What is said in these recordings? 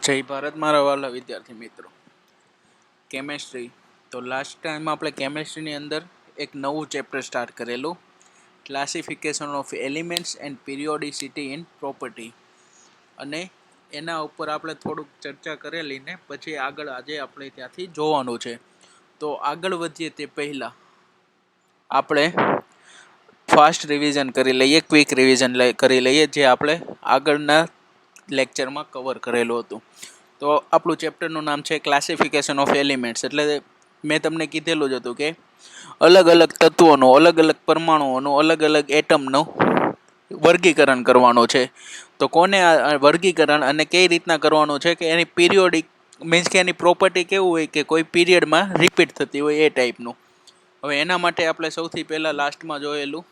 જય ભારત મારા વાલા વિદ્યાર્થી મિત્રો. કેમેસ્ટ્રી. તો લાસ્ટ ટાઈમ આપણે કેમેસ્ટ્રીની અંદર એક નવું ચેપ્ટર સ્ટાર્ટ કરેલું, classification of elements and periodicity in property, અને એના ઉપર આપણે થોડુંક ચર્ચા કરેલી ને પછી આગળ આજે આપણે ત્યાંથી જોવાનું છે. તો આગળ વધીએ તે પહેલાં આપણે ફાસ્ટ રિવિઝન કરી લઈએ, ક્વિક રિવિઝન કરી લઈએ, જે આપણે આગળના લેક્ચરમાં કવર કરેલું હતું. તો આપણું ચેપ્ટરનું નામ છે ક્લાસિફિકેશન ઓફ એલિમેન્ટ્સ. એટલે મેં તમને કીધેલું જ હતું કે અલગ અલગ તત્વોનું, અલગ અલગ પરમાણુઓનું, અલગ અલગ એટમનું વર્ગીકરણ કરવાનું છે. તો કોને આ વર્ગીકરણ અને કઈ રીતના કરવાનું છે કે એની પીરિયોડિક મીન્સ કે એની પ્રોપર્ટી કેવું હોય કે કોઈ પીરિયડમાં રિપીટ થતી હોય એ ટાઈપનું. હવે એના માટે આપણે સૌથી પહેલાં લાસ્ટમાં જોયેલું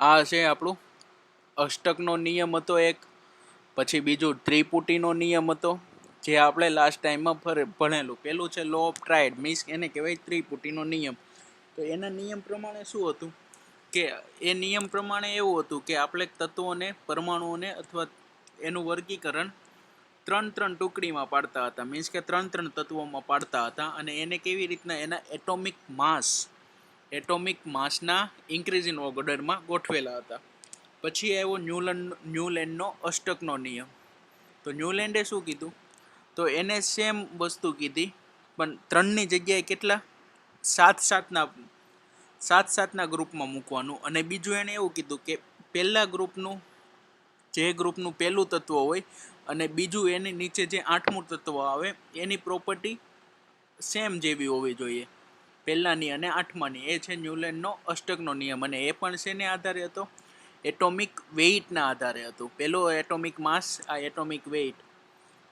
આ છે આપણું અષ્ટકનો નિયમ હતો એક, પછી બીજું ત્રિપુટીનો નિયમ હતો જે આપણે લાસ્ટ ટાઈમમાં ભણેલું. પેલું છે લો ઓફ ટ્રાયડ, મીન્સ એને કહેવાય ત્રિપુટીનો નિયમ. તો એના નિયમ પ્રમાણે શું હતું કે એ નિયમ પ્રમાણે એવું હતું કે આપણે તત્વોને, પરમાણુઓને અથવા એનું વર્ગીકરણ ત્રણ ટુકડીમાં પાડતા હતા, મીન્સ કે ત્રણ તત્વોમાં પાડતા હતા, અને એને કેવી રીતના એના એટોમિક માસના ઇન્ક્રીઝિંગ ઓર્ડરમાં ગોઠવેલા હતા. પછી આવ્યો ન્યુલેન્ડનો અષ્ટકનો નિયમ. તો ન્યુલેન્ડે શું કીધું, તો એને સેમ વસ્તુ કીધી પણ ત્રણની જગ્યાએ કેટલા સાતના ગ્રુપમાં મૂકવાનું. અને બીજું એને એવું કીધું કે પહેલા ગ્રુપનું, જે ગ્રુપનું પહેલું તત્વ હોય, અને બીજું એની નીચે જે 8મું તત્વ આવે એની પ્રોપર્ટી સેમ જેવી હોવી જોઈએ, પહેલાની અને 8માની. એ છે ન્યુલેન્ડનો અષ્ટકનો નિયમ, અને એ પણ શેને આધારે હતો, એટોમિક વેઇટના આધારે હતું. પહેલો એટોમિક માસ, આ એટોમિક વેઇટ,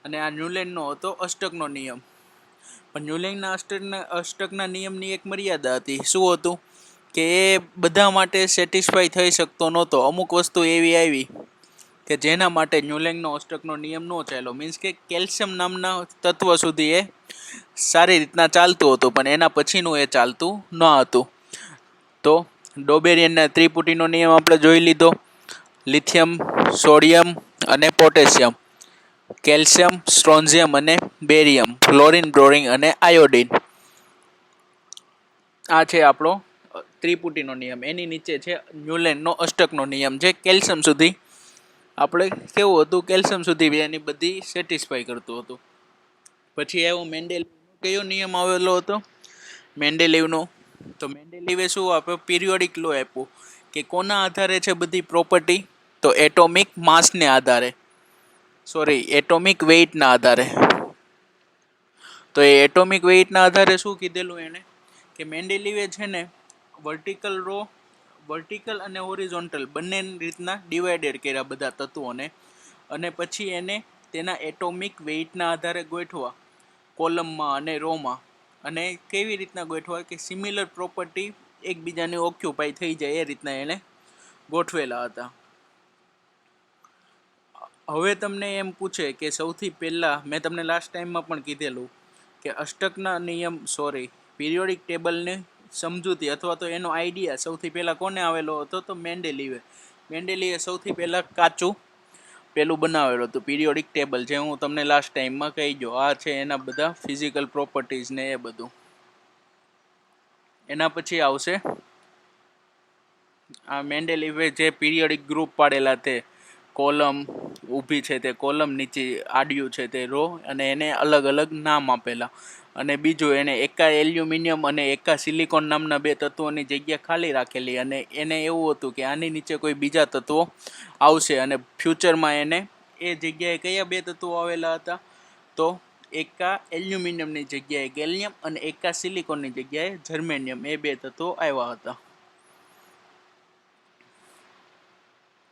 અને આ ન્યુલેન્ડનો હતો અષ્ટકનો નિયમ. પણ ન્યુલેન્ડના અષ્ટકના નિયમની એક મર્યાદા હતી. શું હતું કે એ બધા માટે સેટિસ્ફાઈ થઈ શકતો નહોતો. અમુક વસ્તુ એવી આવી કે જેના માટે ન્યુલેન્ડનો અષ્ટકનો નિયમ ન ચાલ્યો. મીન્સ કે કેલ્શિયમ નામના તત્વ સુધી એ સારી રીતના ચાલતું હતું, પણ એના પછીનું એ ચાલતું ન હતું. તો ડોબેરિયનના ત્રિપુટીનો નિયમ આપણે જોઈ લીધો. લિથિયમ, સોડિયમ અને પોટેશિયમ, કેલ્શિયમ, સ્ટ્રોન્ઝિયમ અને બેરિયમ, ફ્લોરિન, બ્રોરિન અને આયોડિન. આ છે આપણો ત્રિપુટીનો નિયમ. એની નીચે છે ન્યુલેન્ડનો અષ્ટકનો નિયમ, જે કેલ્શિયમ સુધી આપણે કેવું હતું, કેલ્શિયમ સુધી એની બધી સેટિસ્ફાઈ કરતું હતું. પછી એવો મેન્ડેલિવનો કયો નિયમ આવેલો હતો, મેન્ડેલિવનો. તો મેન્ડેલિવે શું આપ્યો, પીરિયોડિક લો આપ્યો કે કોના આધારે છે બધી પ્રોપર્ટી, તો એટોમિક માસને આધારે, એટોમિક વેઇટના આધારે. તો એ એટોમિક વેઇટના આધારે શું કીધેલું એને કે મેન્ડેલિવે છે ને વર્ટિકલ અને હોરિઝોન્ટલ બંને રીતના ડિવાઇડેડ કર્યા બધા તત્વોને, અને પછી એને તેના એટોમિક વેઇટના આધારે ગોઠવા કોલમમાં અને રોમાં. અને કેવી રીતના ગોઠવા કે સિમિલર પ્રોપર્ટી એકબીજાની ઓક્યુપાય થઈ જાય એ રીતના એને ગોઠવેલા હતા. હવે તમને એમ પૂછે કે સૌથી પહેલાં મેં તમને લાસ્ટ ટાઈમમાં પણ કીધેલું કે અષ્ટકના નિયમ પીરિયોડિક ટેબલની સમજૂતી અથવા તો એનો આઈડિયા સૌથી પહેલાં કોને આવેલો હતો, તો મેન્ડેલીવે સૌથી પહેલાં કાચું પેલું બનાવેલું હતું પીરિયોડિક ટેબલ, જે હું તમને લાસ્ટ ટાઈમમાં કહી ગયો. આ છે એના બધા ફિઝિકલ પ્રોપર્ટીઝ ને એ બધું. એના પછી આવશે આ મેન્ડેલીવે જે પીરિયોડિક ગ્રુપ પાડેલા તે કોલમ ઊભી છે તે કોલમ, નીચે આડ્યું છે તે રો, અને એને અલગ અલગ નામ આપેલા. અને બીજું એને એકા એલ્યુમિનિયમ અને એકા સિલિકોન નામના બે તત્વોની જગ્યા ખાલી રાખેલી, અને એને એવું હતું કે આની નીચે કોઈ બીજા તત્વો આવશે, અને ફ્યુચરમાં એને એ જગ્યાએ કયા બે તત્વો આવેલા હતા, તો એકા એલ્યુમિનિયમની જગ્યાએ ગેલિયમ અને એકા સિલિકોનની જગ્યાએ જર્મેનિયમ, એ બે તત્વો આવ્યા હતા.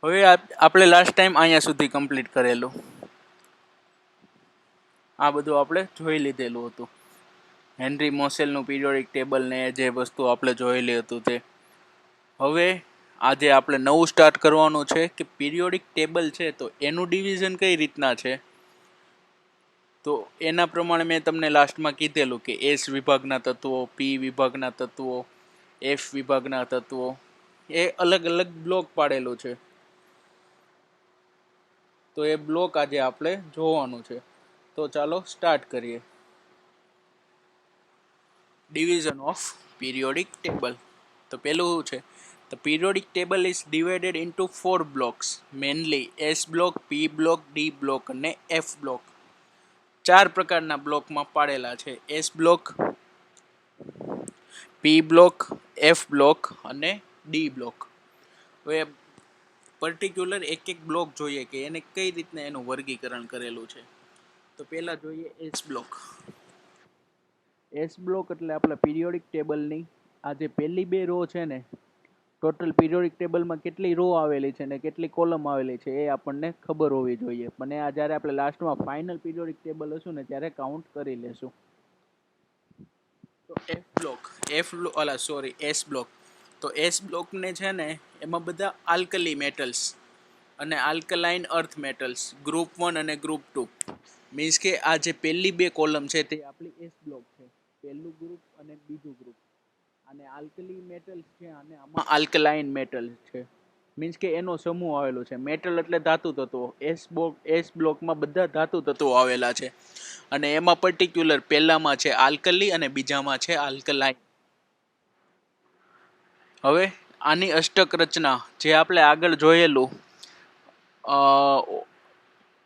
હવે આપણે લાસ્ટ ટાઈમ અહીંયા સુધી કમ્પ્લીટ કરેલું, આ બધું આપણે જોઈ લીધેલું હતું. હેનરી મોસેલનું પીરિયોડિક ટેબલ ને જે વસ્તુ આપણે જોયેલી હતું તે. હવે આજે આપણે નવું સ્ટાર્ટ કરવાનું છે કે પીરિયોડિક ટેબલ છે તો એનું ડિવિઝન કઈ રીતના છે. તો એના પ્રમાણે મેં તમને લાસ્ટમાં કીધેલું કે એસ વિભાગના તત્વો, પી વિભાગના તત્વો, એફ વિભાગના તત્વો, એ અલગ અલગ બ્લોક પાડેલું છે. તો એ બ્લોક આજે આપણે જોવાનું છે. તો ચાલો સ્ટાર્ટ કરીએ. Division of periodic table. તો પેલું છે, the periodic table is divided into 4 blocks, mainly S block, P block, D block અને F block. 4 પ્રકારના બ્લોકમાં પાડેલા છે: S block, P block, F block અને D block. હવે પર્ટિક્યુલર એક એક બ્લોક જોઈએ કે એને કઈ રીતના એનું વર્ગીકરણ કરેલું છે. તો પહેલા જોઈએ એસ બ્લોક. એસ બ્લોક એટલે આપણા પીરિયોડિક ટેબલની આ જે પહેલી બે રો છે ને, ટોટલ પીરિયોડિક ટેબલમાં કેટલી રો આવેલી છે ને કેટલી કોલમ આવેલી છે એ આપણને ખબર હોવી જોઈએ. પણ આ જ્યારે આપણે લાસ્ટમાં ફાઇનલ પીરિયોડિક ટેબલ હશું ને ત્યારે કાઉન્ટ કરી લેશું. તો એસ બ્લોક. તો એસ બ્લોકને છે ને એમાં બધા આલ્કલી મેટલ્સ અને આલ્કલાઇન અર્થ મેટલ્સ ગ્રુપ 1 અને ગ્રુપ 2, મીન્સ કે આ જે પહેલી બે કોલમ છે તે આપણી એસ બ્લોક છે, પહેલું ગ્રુપ અને બીજું ગ્રુપ. અને આલ્કલી મેટલ્સ છે અને આમાં આલ્કલાઇન મેટલ્સ છે, મીન્સ કે એનો સમૂહ આવેલો છે. મેટલ એટલે ધાતુ તત્વો. એસ બ્લોકમાં બધા ધાતુ તત્વો આવેલા છે અને એમાં પર્ટિક્યુલર પહેલામાં છે આલ્કલી અને બીજામાં છે આલ્કલાઇન. હવે આની અષ્ટક રચના જે આપણે આગળ જોયેલું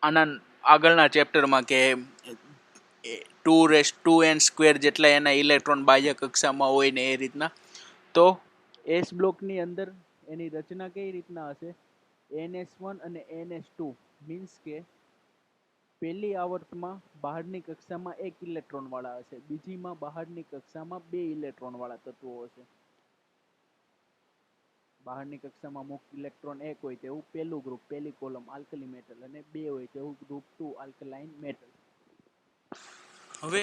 આના આગળના ચેપ્ટરમાં કે 2n² જેટલા એના ઇલેક્ટ્રોન બાહ્ય કક્ષામાં હોય ને એ રીતના. તો એસ બ્લોકની અંદર એની રચના કઈ રીતના હશે? ns1 અને ns2, મીન્સ કે પહેલી આવર્તમાં બહારની કક્ષામાં 1 ઇલેક્ટ્રોન વાળા હશે, બીજીમાં બહારની કક્ષામાં 2 ઇલેક્ટ્રોન વાળા તત્વો હશે. બહારની કક્ષામાં મુક્ત ઇલેક્ટ્રોન 1 હોય તેવું પહેલું ગ્રુપ, પહેલી કોલમ આલ્કલી મેટલ, અને 2 હોય તેવું ગ્રુપ 2 આલ્કલાઇન મેટલ. હવે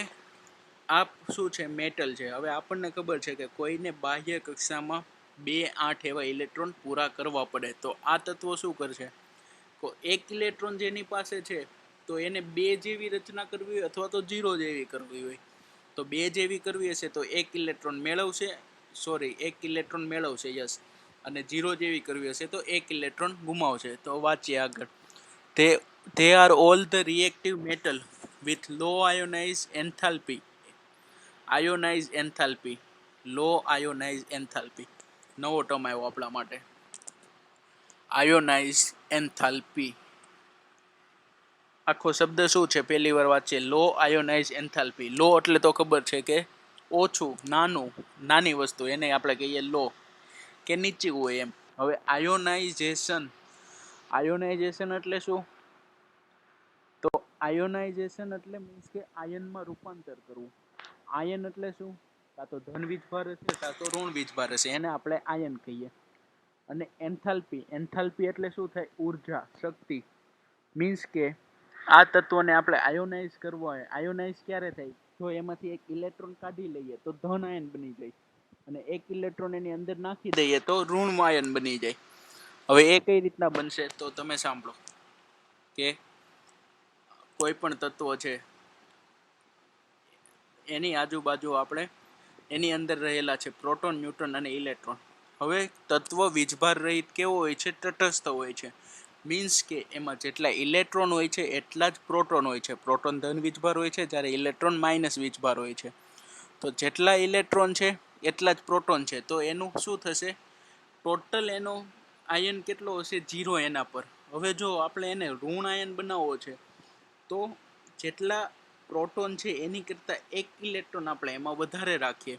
આ શું છે? મેટલ છે. હવે આપણને ખબર છે કે કોઈને બાહ્ય કક્ષામાં 2, 8 એવા ઇલેક્ટ્રોન પૂરા કરવા પડે. તો આ તત્વો શું કરશે? તો 1 ઇલેક્ટ્રોન જેની પાસે છે તો એને 2 જેવી રચના કરવી હોય અથવા તો 0 જેવી કરવી હોય. તો 2 જેવી કરવી હશે તો 1 ઇલેક્ટ્રોન મેળવશે, યસ. અને 0 જેવી કરવી હશે તો 1 ઇલેક્ટ્રોન ગુમાવશે. તો વાંચીએ આગળ. They are all the reactive metal with low ionized enthalpy. Low ionized enthalpy. નવો ટર્મ આવ્યો આપણા માટે. આયોનાઇઝ એન્થાલ્પી. આખો શબ્દ શું છે? પહેલી વાર વાંચીએ. લો આયોનાઇઝ એન્થાલ્પી. લો એટલે તો ખબર છે કે ઓછું, નાનું, નાની વસ્તુ, એને આપણે કહીએ લો, કે નીચું હોય એમ. હવે આયોનાઇઝેશન એટલે શું? તો આયોનાઇઝેશન એટલે મીન્સ કે આયનમાં રૂપાંતર કરવું. આયન એટલે શું? કાં તો ધન વીજભાર હશે કાં તો ઋણ વીજભાર હશે, એને આપણે આયન કહીએ. અને એન્થાલ્પી એટલે શું થાય? ઉર્જા, શક્તિ. મીન્સ કે આ તત્વને આપણે આયોનાઇઝ કરવો હોય. આયોનાઇઝ ક્યારે થાય? જો એમાંથી 1 ઇલેક્ટ્રોન કાઢી લઈએ તો ધન આયન બની જાય, અને 1 ઇલેક્ટ્રોન એની અંદર નાખી દઈએ તો ઋણ આયન બની જાય. હવે એ કઈ રીતના બનશે? તો તમે સાંભળો કે કોઈ પણ તત્વ છે એની આજુબાજુ આપણે એની અંદર રહેલા છે પ્રોટોન, ન્યુટ્રોન અને ઇલેક્ટ્રોન. હવે તત્વ વીજભાર રહિત કેવો હોય છે? તટસ્થ હોય છે. મીન્સ કે એમાં જેટલા ઇલેક્ટ્રોન હોય છે એટલા જ પ્રોટોન હોય છે. પ્રોટોન ધન વીજભાર હોય છે જ્યારે ઇલેક્ટ્રોન માઇનસ વીજભાર હોય છે. તો જેટલા ઇલેક્ટ્રોન છે એટલા જ પ્રોટોન છે. તો એનું શું થશે? ટોટલ એનો આયન કેટલો હશે? 0 એના પર. હવે જો આપણે એને ઋણ આયન બનાવવો છે તો જેટલા પ્રોટોન છે એની કરતાં 1 ઇલેક્ટ્રોન આપણે એમાં વધારે રાખીએ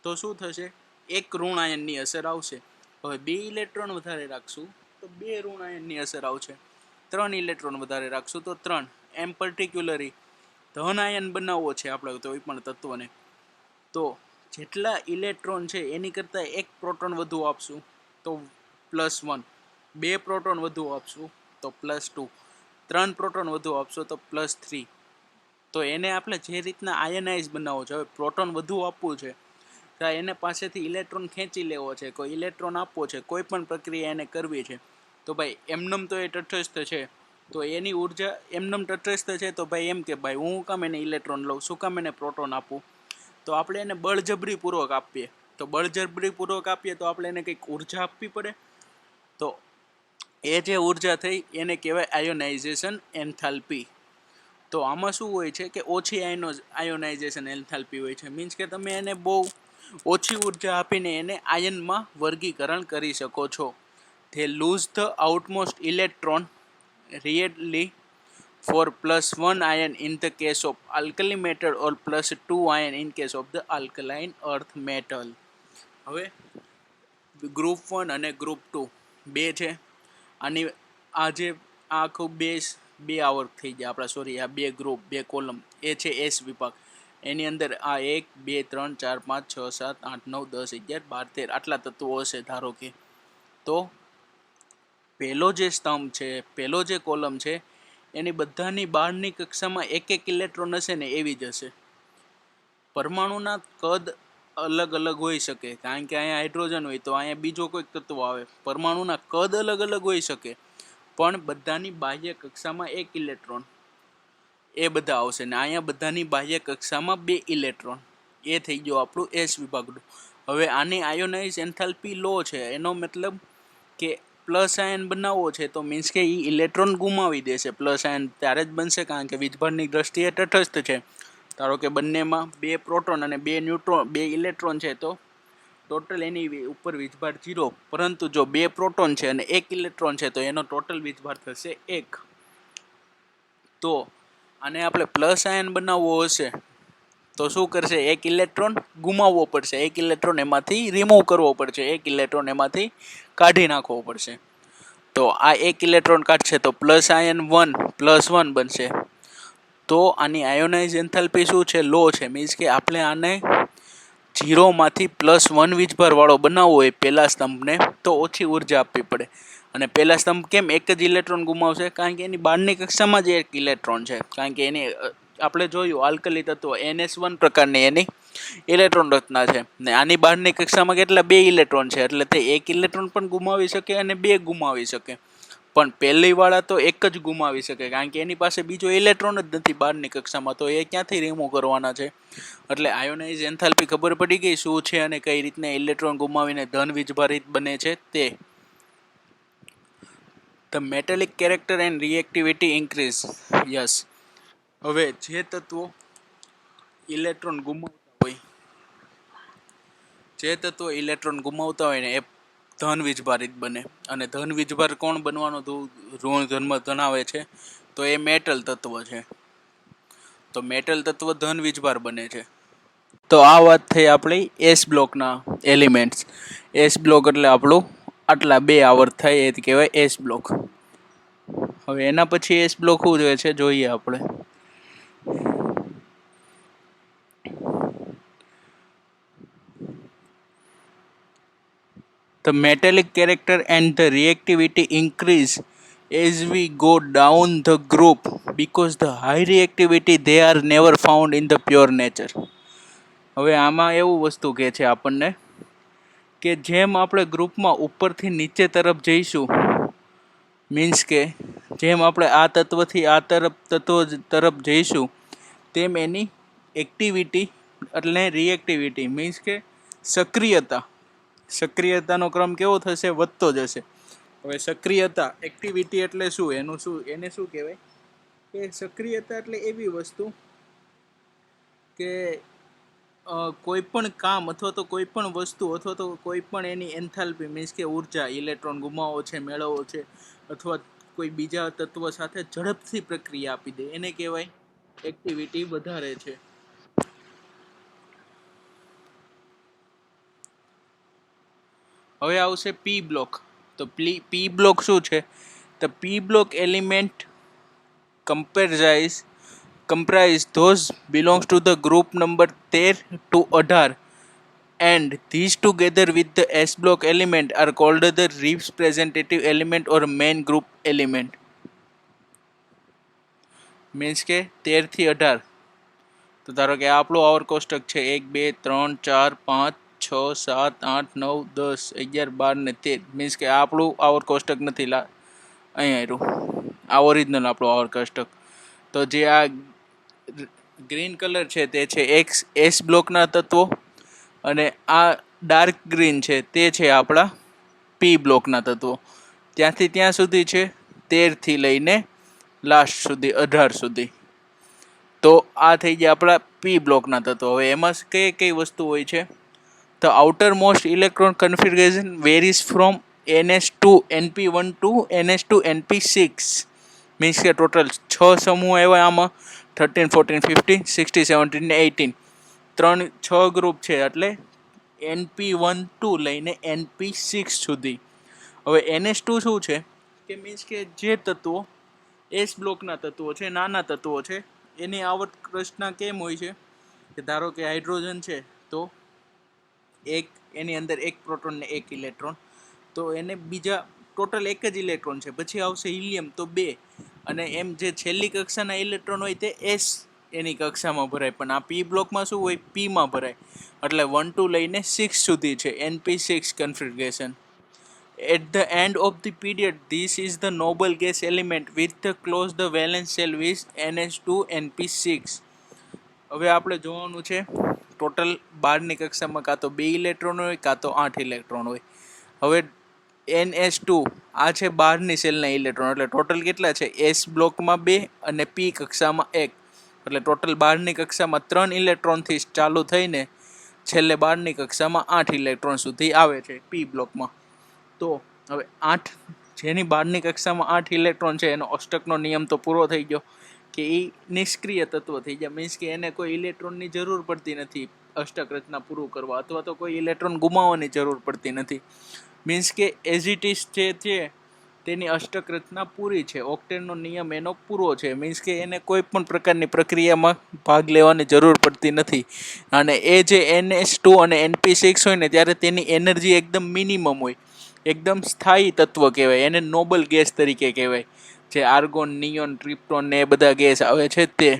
તો શું થશે? 1 ઋણ આયનની અસર આવશે. હવે 2 ઇલેક્ટ્રોન વધારે રાખશું તો 2 ઋણ આયનની અસર આવશે. 3 ઇલેક્ટ્રોન વધારે રાખશું તો 3. એમ પર્ટિક્યુલરી ધન આયન બનાવવો છે આપણે કોઈ પણ તત્વને, તો જેટલા ઇલેક્ટ્રોન છે એની કરતાં 1 પ્રોટોન વધુ આપશું તો +1, 2 પ્રોટોન વધુ આપશું તો +2, 3 પ્રોટોન વધુ આપશો તો +3. તો એને આપણે જે રીતના આયનાઇઝ બનાવવો છે, હવે પ્રોટોન વધુ આપવું છે તો એને પાસેથી ઇલેક્ટ્રોન ખેંચી લેવો છે, કોઈ ઇલેક્ટ્રોન આપવો છે, કોઈ પણ પ્રક્રિયા એને કરવી છે. તો ભાઈ એમનેમ તો એ તટસ્થ છે, તો એની ઉર્જા એમનેમ તટસ્થ છે તો ભાઈ એમ કે ભાઈ હું કામ એને ઇલેક્ટ્રોન લઉં, શું કામ એને પ્રોટોન આપું? તો આપણે એને બળજબરીપૂર્વક આપીએ. તો બળજબરીપૂર્વક આપીએ તો આપણે એને કંઈક ઉર્જા આપવી પડે. તો એ જે ઉર્જા થઈ એને કહેવાય આયોનાઇઝેશન એન્થાલ્પી. તો આમાં શું હોય છે કે ઓછી આયોનાઇઝેશન એન્થાલ્પી હોય છે. મીન્સ કે તમે એને બહુ ઓછી ઉર્જા આપીને એને આયનમાં વર્ગીકરણ કરી શકો છો. they lose the outmost electron readily for +1 ion in the case of alkali metal or +2 ion in case of the alkaline earth metal. હવે ગ્રુપ 1 અને ગ્રુપ 2 બે છે. આની આ જે આખું બે આવર્ત થઈ ગયા આપણા, સોરી આ બે ગ્રુપ બે કોલમ, એ છે એસ વિભાગ. એની અંદર આ 1 2 3 4 5 6 7 8 9 10 11 12 13 આટલા તત્વો હશે ધારો કે. તો પહેલો જે સ્તંભ છે, પહેલો જે કોલમ છે, એની બધાની બહારની કક્ષામાં એક ઇલેક્ટ્રોન હશે ને એવી જ હશે. પરમાણુના કદ અલગ અલગ હોઈ શકે, કારણ કે અહીંયા હાઇડ્રોજન હોય તો અહીંયા બીજો કોઈક તત્વ આવે. પરમાણુના કદ અલગ અલગ હોઈ શકે, પણ બધાની બાહ્ય કક્ષામાં એક ઇલેક્ટ્રોન એ બધા આવશે ને અહીંયા બધાની બાહ્ય કક્ષામાં 2 ઇલેક્ટ્રોન. એ થઈ ગયો આપણું એસ વિભાગનું. હવે આની આયોનાઇઝ એન્થાલ્પી લો છે, એનો મતલબ કે પ્લસ આયન બનાવવો છે તો મીન્સ કે એ ઇલેક્ટ્રોન ગુમાવી દેશે. પ્લસ આયન ત્યારે જ બનશે કારણ કે વીજભારની દ્રષ્ટિએ તટસ્થ છે. ધારો કે બંનેમાં 2 પ્રોટોન અને 2 ઇલેક્ટ્રોન છે તો ટોટલ એની ઉપર વીજભાર 0. પરંતુ જો 2 પ્રોટોન છે અને 1 ઇલેક્ટ્રોન છે તો એનો ટોટલ વીજભાર થશે 1. તો આને આપણે પ્લસ આયન બનાવવો હશે તો શું કરશે? 1 ઇલેક્ટ્રોન ગુમાવવો પડશે, 1 ઇલેક્ટ્રોન એમાંથી રિમૂવ કરવો પડશે, 1 ઇલેક્ટ્રોન એમાંથી કાઢી નાખવો પડશે. તો આ 1 ઇલેક્ટ્રોન કાઢશે તો પ્લસ આયન 1 +1 બનશે. તો આની આયોનાઇઝ એન્થાલ્પી શું છે? લો છે. મીન્સ કે આપણે આને 0માંથી +1 વીજભારવાળો બનાવવો હોય પહેલા સ્તંભને તો ઓછી ઉર્જા આપવી પડે. અને પહેલા સ્તંભ કેમ એક જ ઇલેક્ટ્રોન ગુમાવશે? કારણ કે એની બહારની કક્ષામાં જ એક ઇલેક્ટ્રોન છે. કારણ કે એની આપણે જોયું આલ્કલી તત્વ NS1 પ્રકારની એની ઇલેક્ટ્રોન રચના છે ને આની બહારની કક્ષામાં કેટલા 2 ઇલેક્ટ્રોન છે, એટલે તે 1 ઇલેક્ટ્રોન પણ ગુમાવી શકે અને 2 ગુમાવી શકે. પણ પહેલી વાળા તો એક જ ગુમાવી શકે કારણ કે એની પાસે બીજો ઇલેક્ટ્રોન જ નથી બહારની કક્ષામાં, તો એ ક્યાંથી રિમૂવ કરવાના છે. એટલે આયોનાઇઝ એન્થાલ્પી ખબર પડી ગઈ શું છે અને કઈ રીતના ઇલેક્ટ્રોન ગુમાવીને ધન વીજભારિત બને છે તે. The metallic character and reactivity increase. Yes. હવે જે તત્વો ઇલેક્ટ્રોન ગુમાવતા હોય ને એ ધન વીજભારિત બને. અને ધન વીજભાર કોણ બનવાનો ઋણ ધર્મ ધરાવે છે? તો એ મેટલ તત્વ છે. તો મેટલ તત્વ ધન વીજભાર બને છે. તો આ વાત થઈ આપણી એસ બ્લોકના એલિમેન્ટ્સ. એસ બ્લોક એટલે આપણું આટલા 2 આવર્ત થાય એ કહેવાય એસ બ્લોક. હવે એના પછી એસ બ્લોક શું જોઈએ છે જોઈએ આપણે. The metallic character and the reactivity increase as we go down the group because the high reactivity they are never found in the pure nature. હવે આમાં એવું વસ્તુ કહે છે આપણને કે જેમ આપણે ગ્રુપમાં ઉપરથી નીચે તરફ જઈશું, મીન્સ કે જેમ આપણે આ તત્વથી આ તત્વ તરફ જઈશું તેમ એની એક્ટિવિટી એટલે રિએક્ટિવિટી મીન્સ કે સક્રિયતાનો ક્રમ કેવો થશે? વધતો જશે. હવે સક્રિયતા એક્ટિવિટી એટલે શું? એને શું કહેવાય કે સક્રિયતા એટલે એવી વસ્તુ કે કોઈ પણ કામ અથવા તો કોઈ પણ વસ્તુ અથવા તો કોઈ પણ એની એન્થાલ્પી મીન્સ કે ઉર્જા, ઇલેક્ટ્રોન ગુમાવવો છે, મેળવવો છે, અથવા કોઈ બીજા તત્વ સાથે ઝડપથી પ્રક્રિયા આપી દે એને કહેવાય એક્ટિવિટી વધારે છે. હવે આવશે પી બ્લોક. તો પી બ્લોક શું છે? તો P block element comprise those belongs to the group number 13 to 18 and these together with the S block element are called the representative element or main group element. Means કે 13 થી 18. તો ધારો કે આપણું આવર કોષ્ટક છે 1 2 3 4 5 6 7 8 9 10 11 12 ને 13. મીન્સ કે આપણું આવર કોષ્ટક નથી, અહીં આવ્યું આ ઓરિજિનલ આપણું આવર કોષ્ટક. તો જે આ ગ્રીન કલર છે તે છે એસ બ્લોકના તત્વો અને આ ડાર્ક ગ્રીન છે તે છે આપણા પી બ્લોકના તત્વો. ત્યાંથી ત્યાં સુધી છે 13 થી લઈને લાસ્ટ સુધી 18 સુધી. તો આ થઈ ગયા આપણા પી બ્લોકના તત્વો. હવે એમાં કઈ કઈ વસ્તુ હોય છે? The outermost electron configuration varies from NS2 NP1 to NS2 NP6. Means કે ટોટલ 6 સમૂહ આવ્યા આમાં, 13 14 15 16 17 ને 18. 6 ગ્રુપ છે એટલે NP1 ટુ લઈને NP6 સુધી. હવે NS2 શું છે કે મીન્સ કે જે તત્વો એસ બ્લોકના તત્વો છે, નાના તત્વો છે, એની આવર્ત રચના કેમ હોય છે કે ધારો કે હાઇડ્રોજન છે તો એક એની અંદર એક પ્રોટોન ને એક ઇલેક્ટ્રોન, તો એને બીજા ટોટલ એક જ ઇલેક્ટ્રોન છે. પછી આવશે હિલિયમ તો 2, અને એમ જે છેલ્લી કક્ષાના ઇલેક્ટ્રોન હોય તે એસ એની કક્ષામાં ભરાય. પણ આ પી બ્લોકમાં શું હોય? પીમાં ભરાય. એટલે 1 ટુ લઈને 6 સુધી છે NP6 configuration. At the end of the period, this is the noble gas element with the closed valence shell with NH2 NP6. હવે આપણે જોવાનું છે ટોટલ 12ની કક્ષામાં કાં તો 2 ઇલેક્ટ્રોન હોય કાં તો 8 ઇલેક્ટ્રોન હોય. હવે NH2 આ છે 12ની સેલના ઇલેક્ટ્રોન, એટલે ટોટલ કેટલા છે? એસ બ્લોકમાં 2 અને પી કક્ષામાં 1, એટલે ટોટલ 12ની કક્ષામાં 3 ઇલેક્ટ્રોનથી ચાલુ થઈને છેલ્લે 12ની કક્ષામાં 8 ઇલેક્ટ્રોન સુધી આવે છે પી બ્લોકમાં. તો હવે 8 જેની 12ની કક્ષામાં 8 ઇલેક્ટ્રોન છે એનો અષ્ટકનો નિયમ તો પૂરો થઈ ગયો કે એ નિષ્ક્રિય તત્વ થઈ ગયા. મીન્સ કે એને કોઈ ઇલેક્ટ્રોનની જરૂર પડતી નથી અષ્ટક રચના પૂરું કરવા, અથવા તો કોઈ ઇલેક્ટ્રોન ગુમાવવાની જરૂર પડતી નથી. મીન્સ કે એઝ ઇટ ઇઝ જે છે તેની અષ્ટક રચના પૂરી છે, ઓક્ટેનનો નિયમ એનો પૂરો છે. મીન્સ કે એને કોઈ પણ પ્રકારની પ્રક્રિયામાં ભાગ લેવાની જરૂર પડતી નથી. અને એ જે NH2 અને NP6 હોય ને ત્યારે તેની એનર્જી એકદમ મિનિમમ હોય, એકદમ સ્થાયી તત્વ કહેવાય, એને નોબલ ગેસ તરીકે કહેવાય. જે આર્ગોન, નિયોન, ટ્રિપ્ટોન ને એ બધા ગેસ આવે છે તે.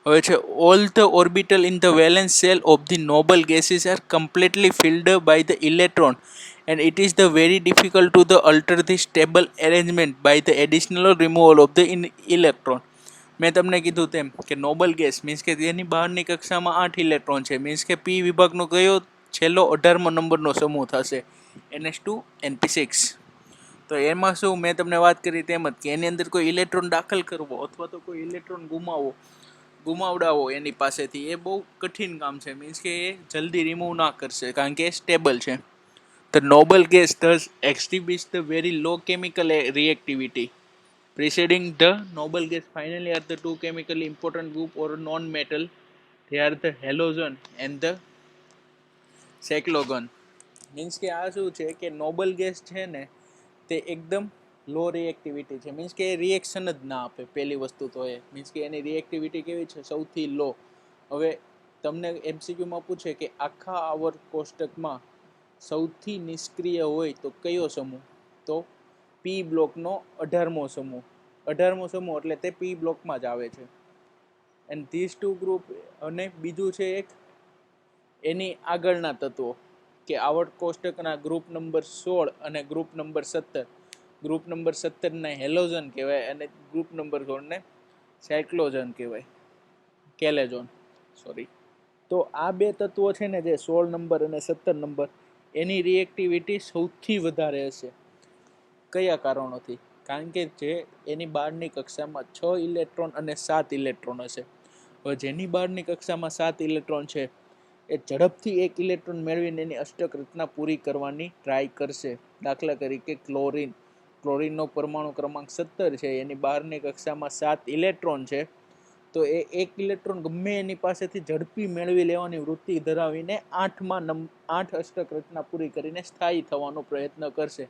હવે છે all the orbital in the valence shell of the noble gases are completely filled by the electron, and it is the very difficult to the alter the stable arrangement by the additional removal of the electron. મેં તમને કીધું તેમ કે Nobel gas means કે તેની બહારની કક્ષામાં 8 electron છે. મીન્સ કે પી વિભાગનો કયો છેલ્લો 18મો નંબરનો સમૂહ થશે NH2 NP6. તો એમાં શું મેં તમને વાત કરી તેમ જ કે એની અંદર કોઈ ઇલેક્ટ્રોન દાખલ કરવો અથવા તો કોઈ ઇલેક્ટ્રોન ગુમાવડાવો એની પાસેથી એ બહુ કઠિન કામ છે. મીન્સ કે એ જલ્દી રિમૂવ ના કરશે કારણ કે એ સ્ટેબલ છે. The noble gas thus exhibits the very low chemical reactivity. Preceding the noble gas finally are the two chemically important group or non-metal. They are the halogen and the cyclogen. Means કે આ શું છે કે Nobel gas છે ને તે એકદમ લો reactivity છે. મીન્સ કે એ રિએક્શન જ ના આપે. પહેલી વસ્તુ તો એ મીન્સ કે એની રિએક્ટિવિટી કેવી છે? સૌથી લો. હવે તમને MCQમાં પૂછે કે આખા આવર્ત કોષ્ટકમાં સૌથી નિષ્ક્રિય હોય તો કયો સમૂહ? તો પી બ્લોકનો 18મો સમૂહ. 18મો સમૂહ એટલે તે પી બ્લોકમાં જ આવે છે. એન્ડ ધીસ ટુ ગ્રુપ, અને બીજું છે એક એની આગળના તત્વો કે આવર્ત કોષ્ટકના ગ્રુપ નંબર 16 અને ગ્રુપ નંબર 17. ગ્રુપ નંબર 17ને હેલોજન કહેવાય અને ગ્રુપ નંબર 16ને સાયક્લોજન કહેવાય, કેલેજોન સોરી. તો આ બે તત્વો છે ને જે 16 નંબર અને 17 નંબર એની રિએક્ટિવિટી સૌથી વધારે હશે. કયા કારણોથી? કારણ કે જે એની બહારની કક્ષામાં 6 ઇલેક્ટ્રોન અને 7 ઇલેક્ટ્રોન હશે. હવે જેની બહારની કક્ષામાં 7 ઇલેક્ટ્રોન છે એ ઝડપથી એક ઇલેક્ટ્રોન મેળવીને એની અષ્ટક રચના પૂરી કરવાની ટ્રાય કરશે. દાખલા તરીકે ક્લોરીનનો પરમાણુ ક્રમાંક 17 છે, એની બહારની કક્ષામાં 7 ઇલેક્ટ્રોન છે, તો એ એક ઇલેક્ટ્રોન ગમે એની પાસેથી ઝડપી મેળવી લેવાની વૃત્તિ ધરાવીને 8 અષ્ટક રચના પૂરી કરીને સ્થાયી થવાનો પ્રયત્ન કરશે.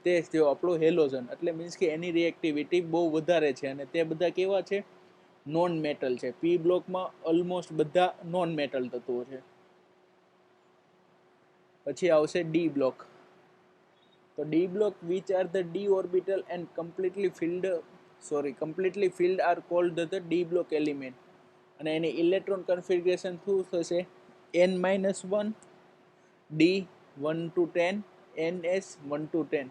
તે થયો આપણો હેલોજન. એટલે મીન્સ કે એની રિએક્ટિવિટી બહુ વધારે છે અને તે બધા કેવા છે? નોન મેટલ છે. પી બ્લોકમાં ઓલમોસ્ટ બધા નોન મેટલ તત્વો છે. પછી આવશે ડી બ્લોક. તો D block which are the d orbital and completely filled are called the d block element. અને એની ઇલેક્ટ્રોન કન્ફિગરેશન શું થશે? n-1 d 1 to 10 ns 1 to 10.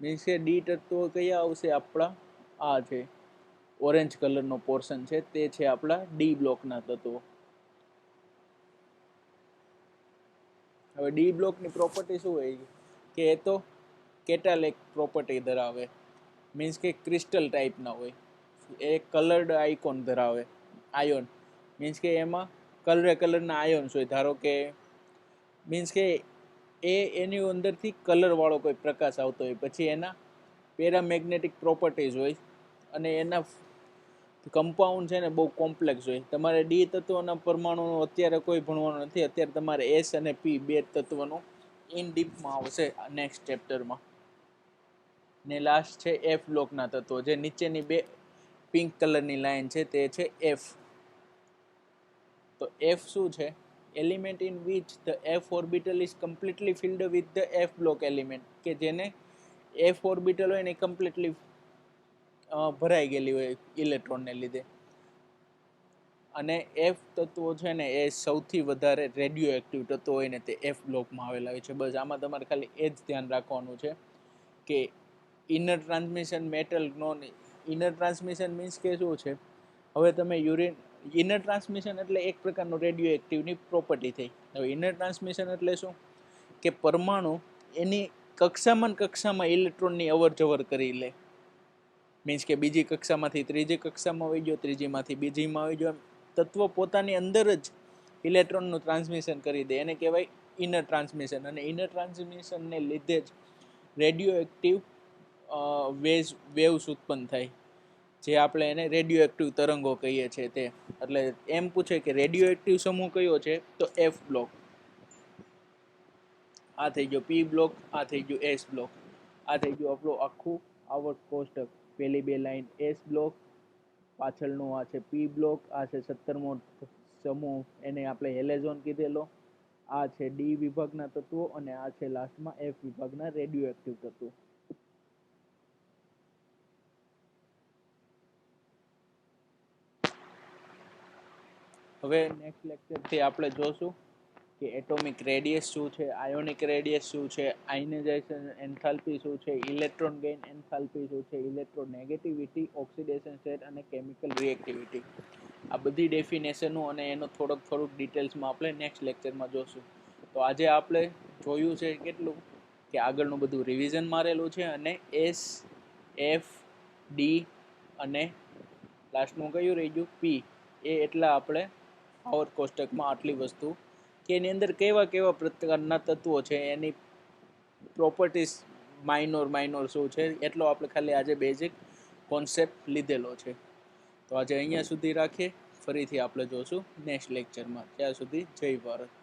Means કે ડી તત્વો કયા આવશે? આપણા આ છે ઓરેન્જ કલરનો પોર્શન છે તે છે આપણા ડી બ્લોકના તત્વો. હવે ડી બ્લોકની પ્રોપર્ટી શું હોય કે એ તો કેટાલિક પ્રોપર્ટી ધરાવે, મીન્સ કે ક્રિસ્ટલ ટાઈપના હોય. એ કલર્ડ આઇકોન ધરાવે. આયોન મીન્સ કે એમાં કલરના આયોન્સ હોય. ધારો કે મીન્સ કે એની અંદરથી કલરવાળો કોઈ પ્રકાશ આવતો હોય. પછી એના પેરામેગ્નેટિક પ્રોપર્ટીઝ હોય અને એના કમ્પાઉન્ડ છે ને બહુ કોમ્પ્લેક્સ હોય. તમારે ડી તત્વના પરમાણુનું અત્યારે કોઈ ભણવાનું નથી. અત્યારે તમારે એસ અને પી બે તત્વનું ઇન ડીપમાં આવશે નેક્સ્ટ ચેપ્ટરમાં. ને લાસ્ટ છે એફ બ્લોકના તત્વો, જે નીચેની બે પિંક કલરની લાઈન છે તે છે એફ. તો એફ શું છે? Element in which the F orbital is completely field with the F block element, કે જેને એફ ઓર્બિટલ હોય ને કમ્પ્લીટલી ભરાઈ ગયેલી હોય ઇલેક્ટ્રોનને લીધે. અને એફ તત્વો છે ને એ સૌથી વધારે રેડિયો એક્ટિવ તત્વો હોય ને તે એફ બ્લોકમાં આવેલા હોય છે. બસ આમાં તમારે ખાલી એ જ ધ્યાન રાખવાનું છે કે inner transmission metal non. Inner transmission means કે શું છે? હવે તમે ઇનર ટ્રાન્સમિશન એટલે એક પ્રકારનું રેડિયો એક્ટિવની પ્રોપર્ટી થઈ. હવે ઇનર ટ્રાન્સમિશન એટલે શું? કે પરમાણુ એની કક્ષામાં ઇલેક્ટ્રોનની અવર જવર કરી લે. મીન્સ કે બીજી કક્ષામાંથી ત્રીજી કક્ષામાં આવી ગયો, ત્રીજીમાંથી બીજીમાં આવી ગયો. તત્વ પોતાની અંદર જ ઇલેક્ટ્રોનનું ટ્રાન્સમિશન કરી દે, એને કહેવાય ઇનર ટ્રાન્સમિશન. અને ઇનર ટ્રાન્સમિશનને લીધે જ રેડિયો એક્ટિવ વેવ્સ ઉત્પન્ન થાય, જે આપણે એને રેડિયો એક્ટિવ તરંગો કહીએ છીએ તે. એટલે એમ પૂછે કે રેડિયો એક્ટિવ સમૂહ કયો છે? તો એફ બ્લોક. આ થઈ ગયો પી બ્લોક, આ થઈ ગયું એસ બ્લોક. આ થઈ ગયું આપણું આખું આવર્ત કોષ્ટક. પહેલી બે લાઈન એસ બ્લોક, પાછળનું આ છે પી બ્લોક, આ છે 17મો સમૂહ, એને આપણે હેલેઝોન કીધેલો. આ છે ડી વિભાગના તત્વો અને આ છે લાસ્ટમાં એફ વિભાગના રેડિયો એક્ટિવ તત્વો. હવે નેક્સ્ટ લેક્ચરથી આપણે જોશું કે એટોમિક રેડિયસ શું છે, આયોનિક રેડિયસ શું છે, આયનાઇઝેશન એન્થાલ્પી શું છે, ઇલેક્ટ્રોન ગેઇન એન્થાલ્પી શું છે, ઇલેક્ટ્રોનેગેટિવિટી, ઓક્સિડેશન સ્ટેટ અને કેમિકલ રિએક્ટિવિટી. આ બધી ડેફિનેશનો અને એનો થોડુંક ડિટેલ્સમાં આપણે નેક્સ્ટ લેક્ચરમાં જોશું. તો આજે આપણે જોયું છે કેટલું કે આગળનું બધું રિવિઝન મારેલું છે, અને એસ, એફ, ડી અને લાસ્ટનું કયું રહી ગયું? પી. એ એટલા આપણે આવર્ત કોષ્ટકમાં આટલી વસ્તુ કે એની અંદર કેવા પ્રકારના તત્વો છે, એની પ્રોપર્ટીઝ માઇનોર શું છે, એટલો આપણે ખાલી આજે બેઝિક કોન્સેપ્ટ લીધેલો છે. તો આજે અહીંયા સુધી રાખીએ. ફરીથી આપણે જોશું નેક્સ્ટ લેક્ચરમાં. ત્યાં સુધી જય ભારત.